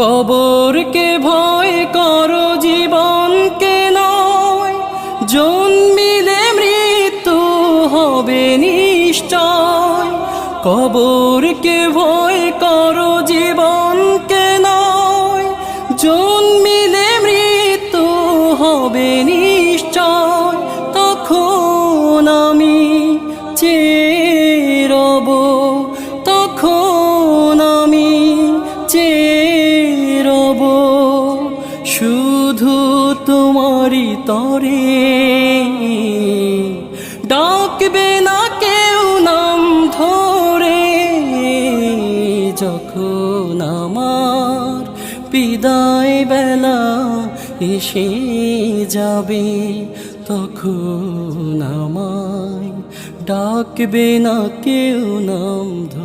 কবরকে ভয় করো জীবনকে নয়, জন্মিলে মৃত্যু হবে নিশ্চয়। কবরকে ভয় করো জীবনকে নয়, জন্মিলে মৃত্যু হবে নিশ্চয়। তখন আমি চেয়ে রব, তখন আমি চেয়ে রব শুধু তোমারই তরে। ডাকবে না কেউ নাম ধরে, যখন আমার বিদায় বেলা এসে যাবে, তখন আমায় ডাকবে না কেউ নাম ধরে।